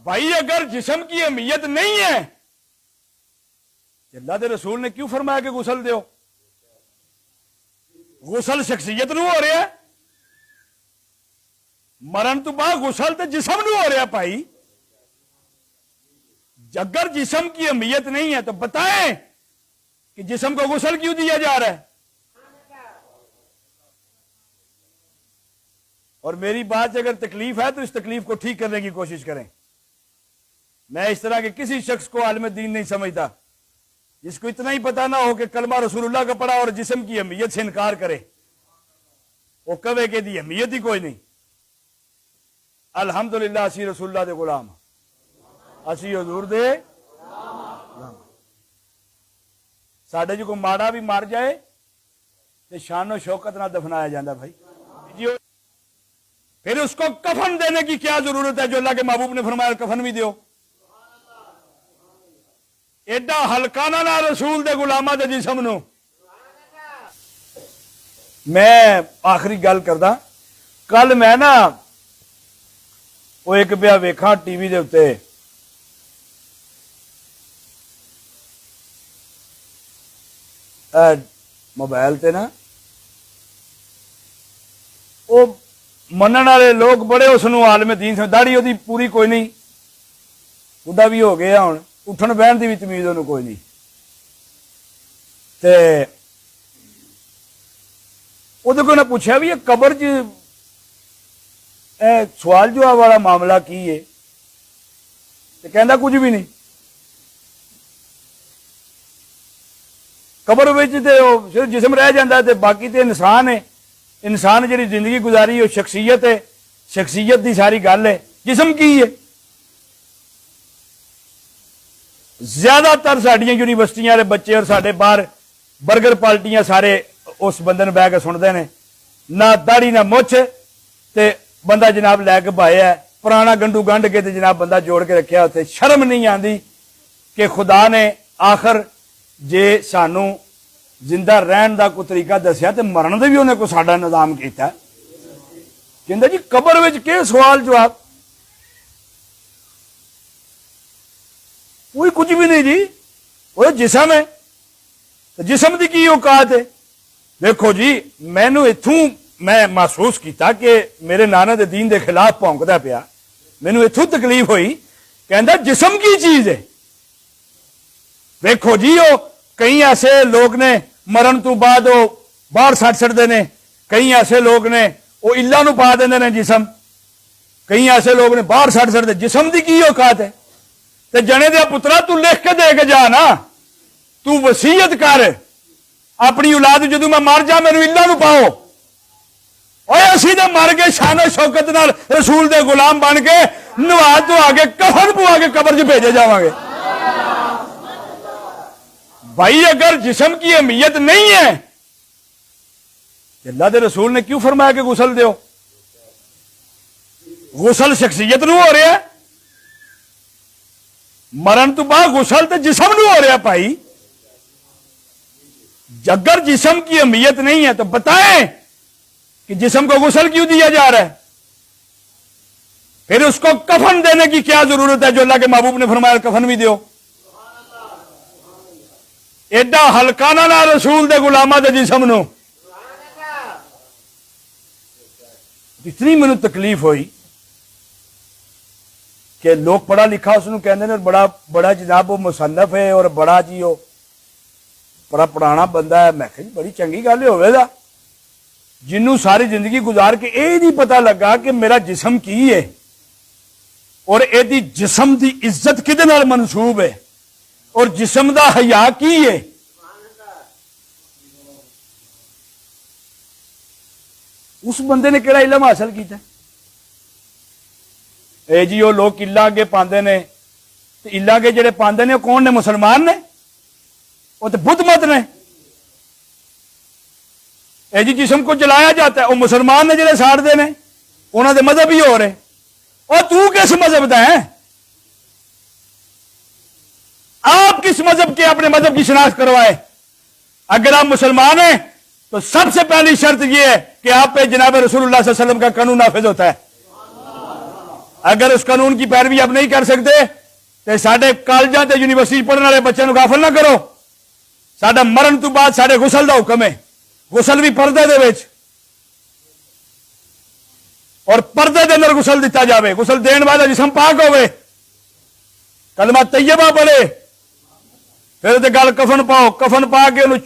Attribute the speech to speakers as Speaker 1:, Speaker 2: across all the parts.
Speaker 1: بھائی اگر جسم کی اہمیت نہیں ہے اللہ کے رسول نے کیوں فرمایا کہ غسل دیو؟ غسل شخصیت نو ہو رہا ہے، مرن تو بعد غسل تو جسم نو ہو رہا ہے بھائی۔ اگر جسم کی اہمیت نہیں ہے تو بتائیں کہ جسم کو غسل کیوں دیا جا رہا ہے؟ اور میری بات سے اگر تکلیف ہے تو اس تکلیف کو ٹھیک کرنے کی کوشش کریں۔ میں اس طرح کے کسی شخص کو عالم دین نہیں سمجھتا جس کو اتنا ہی پتا نہ ہو کہ کلمہ رسول اللہ کا پڑھا اور جسم کی اہمیت سے انکار کرے، وہ کبے کے دی اہمیت ہی کوئی نہیں۔ الحمدللہ اسی رسول اللہ دے غلام، اسی حضور دے ساڈے جو کو ماڑا بھی مار جائے تو شان و شوکت نہ دفنایا جاندہ بھائی۔ پھر اس کو کفن دینے کی کیا ضرورت ہے جو اللہ کے محبوب نے فرمایا کفن بھی دیو؟ ایڈا ہلکانہ نہ رسول دے غلامہ دے جسم نو۔ میں آخری گل کردا، کل میں نا وہ ایک پیا ویکھاں ٹی وی دے اتے موبائل تے نا وہ منن والے لوگ بڑے اس نو عالم دین سے داڑھی وہ پوری کوئی نہیں، بڈھا بھی ہو گیا ہوں، اٹھن بہن کی بھی تمیز انہوں کوئی نہیں، تے وہ نے پوچھا بھی یہ قبر سوال جواب والا معاملہ کی ہے؟ تو کہندا کچھ بھی نہیں، قبر صرف جسم رہ جاتا ہے تے باقی تے انسان ہے، انسان جی زندگی گزاری وہ شخصیت ہے، شخصیت دی ساری گل ہے، جسم کی ہے؟ زیادہ تر ساڈیاں یونیورسٹیاں والے بچے اور ساڈے باہر برگر پالٹیاں سارے اس بندے بہ کے سنتے ہیں، نہ داڑھی نہ مچھ، تے بندہ جناب لے کے بھایا ہے پرانا گنڈو گنڈ کے تے جناب بندہ جوڑ کے رکھیا اتنے۔ شرم نہیں آتی کہ خدا نے آخر جے سانو زندہ رہن دا کوئی طریقہ دسیا تے مرن دے بھی انہیں کوئی ساڈا نظام کیتا ہے؟ کہندا جی قبر وچ کے سوال جواب؟ کوئی کچھ بھی نہیں جی، وہ جسم ہے، جسم دی کی اوقات ہے؟ دیکھو جی مینو اتوں میں محسوس کیتا کہ میرے نانا دے دین دے خلاف پونکدا پیا، مینو اتوں تکلیف ہوئی، کہندا جسم کی چیز ہے۔ دیکھو جی وہ کئی ایسے لوگ نے مرن تو بعد وہ باہر سٹ سٹتے ہیں، کئی ایسے لوگ نے وہ اللہ نو پا دیندے نے جسم، کئی ایسے لوگ نے باہر سٹ سٹتے، جسم دی کی اوقات ہے؟ تے جنے دیا پترا تو لکھ کے دے کے جا نا، تو وصیت کر اپنی اولاد جدو میں مر جا میرے اللہ نو پاؤ، اور اسی دے مر کے شان و شوکت نال رسول دے غلام بن کے نوا تو آگے کفن پوا کے قبر چ بھیجے جاواں گے۔ بھائی اگر جسم کی اہمیت نہیں ہے اللہ دے رسول نے کیوں فرمایا کہ غسل دیو؟ غسل شخصیت نو ہو رہا ہے، مرن تو بعد غسل تو جسم نو ہو رہا ہے بھائی۔ اگر جسم کی اہمیت نہیں ہے تو بتائیں کہ جسم کو غسل کیوں دیا جا رہا ہے؟ پھر اس کو کفن دینے کی کیا ضرورت ہے جو اللہ کے محبوب نے فرمایا کفن بھی دیو؟ ایڈا ہلکانہ نہ رسول دے غلامہ دے جسم نو۔ اتنی مینوں تکلیف ہوئی کہ لوگ پڑھا لکھا اس نو کہندے نے بڑا بڑا جناب وہ مصنف ہے اور بڑا جی وہ بڑا پرانا بندہ ہے۔ میں کہا بڑی چنگی گل ہوئے گا جنوں ساری زندگی گزار کے یہ نہیں پتا لگا کہ میرا جسم کی ہے اور یہ جسم دی عزت کدے نال منسوب ہے اور جسم دا حیا کی ہے۔ اس بندے نے کہڑا علم حاصل کیتا؟ اے جی وہ لوگ الا اگے پاندے نے، الا اگے جڑے پاندے نے کون نے؟ مسلمان نے، وہ تو بدھ مت نے۔ اے جی جسم کو جلایا جاتا ہے وہ مسلمان نے جڑے ساڑتے ہیں، انہوں دے مذہب ہی ہو رہے۔ اور تو کس مذہب دا ہے؟ آپ کس مذہب کے اپنے مذہب کی شناخت کروائے؟ اگر آپ مسلمان ہیں تو سب سے پہلی شرط یہ ہے کہ آپ پہ جناب رسول اللہ صلی اللہ علیہ وسلم کا قانون نافذ ہوتا ہے۔ اگر اس قانون کی پیروی اب نہیں کر سکتے تو ساڈے کالجاں تے یونیورسٹی پڑھنے والے بچوں کو غافل نہ کرو. ساڈا مرن تو بعد ساڈے غسل دا حکم ہے. غسل بھی پردے دے وچ اور پردے دے اندر غسل دیتا جاوے. غسل دین والا جسم پاک ہوئے, کلمہ طیبہ پڑھے, پھر تے گل کفن پاؤ, کفن پا کے انہوں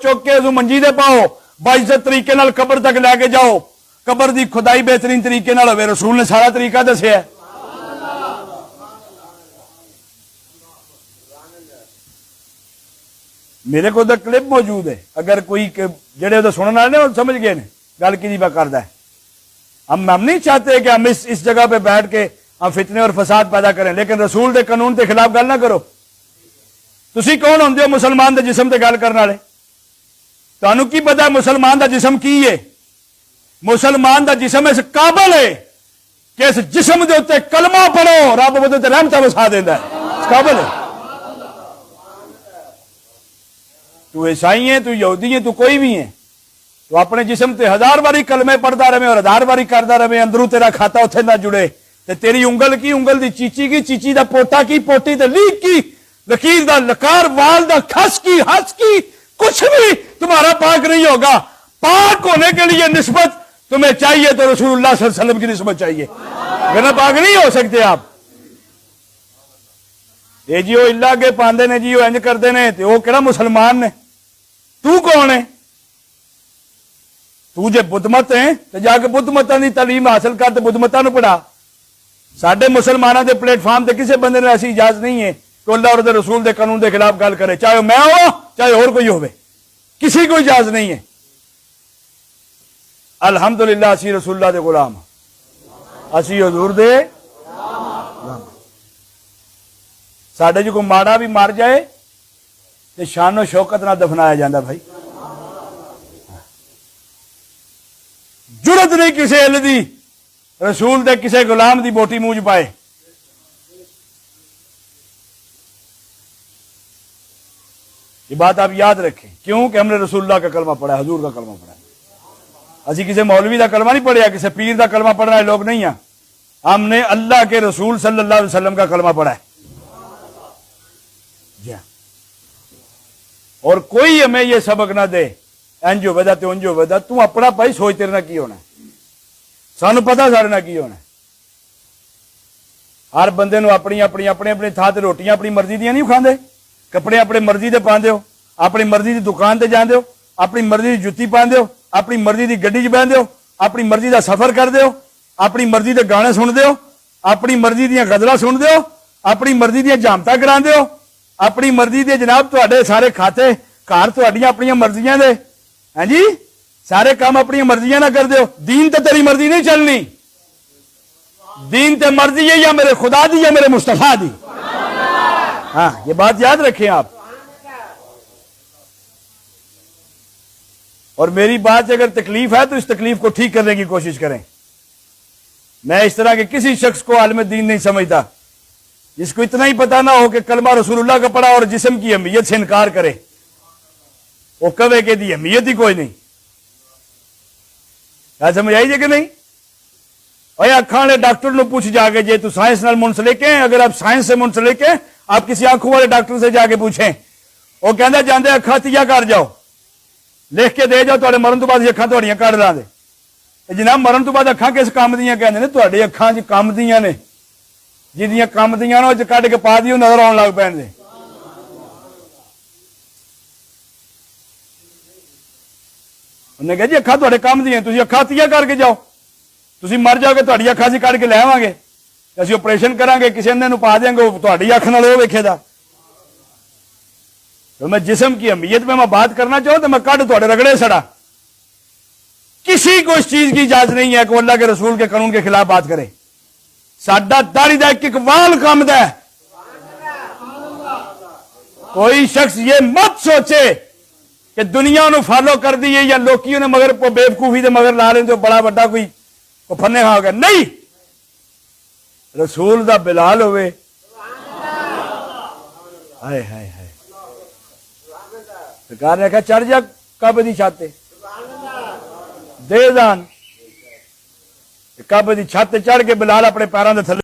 Speaker 1: چک کے منجی دے پاؤ, باعزت طریقے نال قبر تک لے کے جاؤ. قبر دی کھدائی بہترین طریقے نال ہوئے. رسول نے سارا طریقہ دسیا ہے. میرے کو تو کلپ موجود ہے, اگر کوئی جڑے تو سننے والے وہ سمجھ گئے نے گل کی کردا ہے. ہم نہیں چاہتے کہ ہم اس جگہ پہ بیٹھ کے ہم فتنے اور فساد پیدا کریں, لیکن رسول دے قانون کے خلاف گل نہ کرو. تسی کون ہوندے ہو مسلمان دے جسم تے گل کرنے والے؟ تانوں کی پتا مسلمان دا جسم کی ہے؟ مسلمان دا جسم اس قابل ہے کہ اس جسم دے اوتے کلمہ پڑھو, رب وہ تے رحمت وسا دیندا ہے. اس قابل ہے. تو عیسائی ہے, تو یہودی ہے, تو کوئی بھی ہے, تو اپنے جسم تے 1000 باری کلمے پڑھتا رہے اور 1000 باری کرتا رہے, اندروں تیرا کھاتا اتنے نہ جڑے. تے تیری انگل کی انگل دی چیچی کی, چیچی دا پوٹا کی, پوٹی تے لیک کی, لکیر دا لکار, وال دا کھس کی, ہس کی, کچھ بھی تمہارا پاک نہیں ہوگا. پاک ہونے کے لیے نسبت تمہیں چاہیے تو رسول اللہ صلی اللہ علیہ وسلم کی نسبت چاہیے, ورنہ پاک نہیں ہو سکتے آپ. یہ جی وہ اللہ کے پاندے نے, جی وہ انج کرتے ہیں, تو وہ کہڑا مسلمان نے؟ تو کون ہے؟ تو جے بدھ مت ہے تو جا کے بدھ متاں دی تعلیم حاصل کر, تو بدھ متاں نو پڑھا. ساڈے مسلمانوں دے پلیٹ فارم تے کسی بندے نے ایسی اجازت نہیں ہے کہ اللہ اور دے رسول دے قانون دے خلاف گل کرے, چاہے میں ہو چاہے اور کوئی ہوے, کسی کو اجازت نہیں ہے. الحمدللہ اسی رسول اللہ دے غلام, اسی حضور دے. ساڈے جو کوئی ماڑا بھی مر جائے تو شان و شوکت نہ دفنایا جاندہ بھائی. جرت نہیں کسی اہل دی رسول دے کسی غلام دی بوٹی موج پائے. یہ بات آپ یاد رکھیں, کیوں کہ ہم نے رسول اللہ کا کلمہ پڑھا ہے, حضور کا کلمہ پڑھا ہے. اسی کسی مولوی دا کلمہ نہیں پڑھیا, کسی پیر دا کلمہ پڑھ رہے لوگ نہیں ہیں. ہم نے اللہ کے رسول صلی اللہ علیہ وسلم کا کلمہ پڑھا ہے. جی, اور کوئی ہمیں یہ سبق نہ دے انجو ودا تے انجو ودا. تو اپنا بھائی سوچ تیرے نہ کی ہونا ہے, سانو پتا سارے نہ کی ہونا ہے. ہر بندے نو اپنی اپنی اپنے اپنے تھا تے روٹیاں اپنی مرضی دیا نہیں کھاندے, کپڑے اپنی مرضی دے پاندے ہو, اپنی مرضی دی دکان تے جاندے ہو, اپنی مرضی دی جُتی پاندے ہو, اپنی مرضی دی گڈی 'چ بہندے ہو, اپنی مرضی دا سفر کردے ہو, اپنی مرضی دے گانے سندے ہو, اپنی مرضی دیاں غزلاں سندے ہو, اپنی مرضی دیاں جامتاں کراندے ہو, اپنی مرضی دے جناب تواڈے سارے کھاتے گھر تواڈیاں اپنی مرضیاں دے. ہاں جی, سارے کام اپنی مرضیاں نہ کر دیو. دین تے تیری مرضی نہیں چلنی, دین تے مرضی ہے یا میرے خدا دی یا میرے مصطفیٰ دی. ہاں یہ بات یاد رکھیں آپ. اور میری بات سے اگر تکلیف ہے تو اس تکلیف کو ٹھیک کرنے کی کوشش کریں. میں اس طرح کے کسی شخص کو عالم دین نہیں سمجھتا جس کو اتنا ہی پتا نہ ہو کہ کلمہ رسول اللہ کا پڑھا اور جسم کی اہمیت سے انکار کرے. وہ کبے کے دی اہمیت ہی کوئی نہیں. کیا سمجھ آئی جی کہ نہیں؟ اور اکھاں والے ڈاکٹر نو پوچھ جا کے, جے تو سائنس نال منسلک ہیں, اگر آپ سائنس سے منسلک ہیں, آپ کسی آنکھوں والے ڈاکٹر سے جا کے پوچھیں, وہ کہندا جاندے اکھاں تیا کر جاؤ, لکھ کے دے جاؤ, تواڈے مرن تو بعد اکھاں تواڈیاں کڈ لاں دے. جناب مرن تو بعد اکھاں کس کام دیاں کہندے نے؟ تواڈے اکھاں جی کام دیاں نے, جہاں کام دیاں نے وہ کڈ کے پا دیو, نظر آن لگ پین دے. انہیں کہا جی اکھاں تواڈے کام دیاں, تسی اکھاں تیا کر کے جاؤ, تسی مر جاؤ گے تواڈی اکھاں اسی کڈ کے لے آواں گے, اسی آپریشن کران گے, کسی اندھے نو پا دیں گے, تواڈی اکھ نال وہ ویکھے دا. تو میں جسم کی اہمیت میں بات کرنا چاہوں تو میں کڈ تواڈے رگڑے سڑا. کسی کو اس چیز کی اجازت نہیں ہے کہ وہ اللہ کے رسول کے قانون کے خلاف بات کرے. ساڈا داڑھی دا ایک وال کام دا ہے. کوئی شخص یہ مت سوچے کہ دنیا نو فالو کر دیے یا لوکیوں نے مگر بیوقوفی دے مگر لا لیں تو بڑا بڑا کوئی پھنے کھا گیا. نہیں, رسول دا بلال ہوئے, ہائے ہائے ہائے, سرکار نے کہا چڑھ جا کعبے دی چھت دے جان, کعبے دی چھت چڑھ کے بلال اپنے پیراں دے تھلے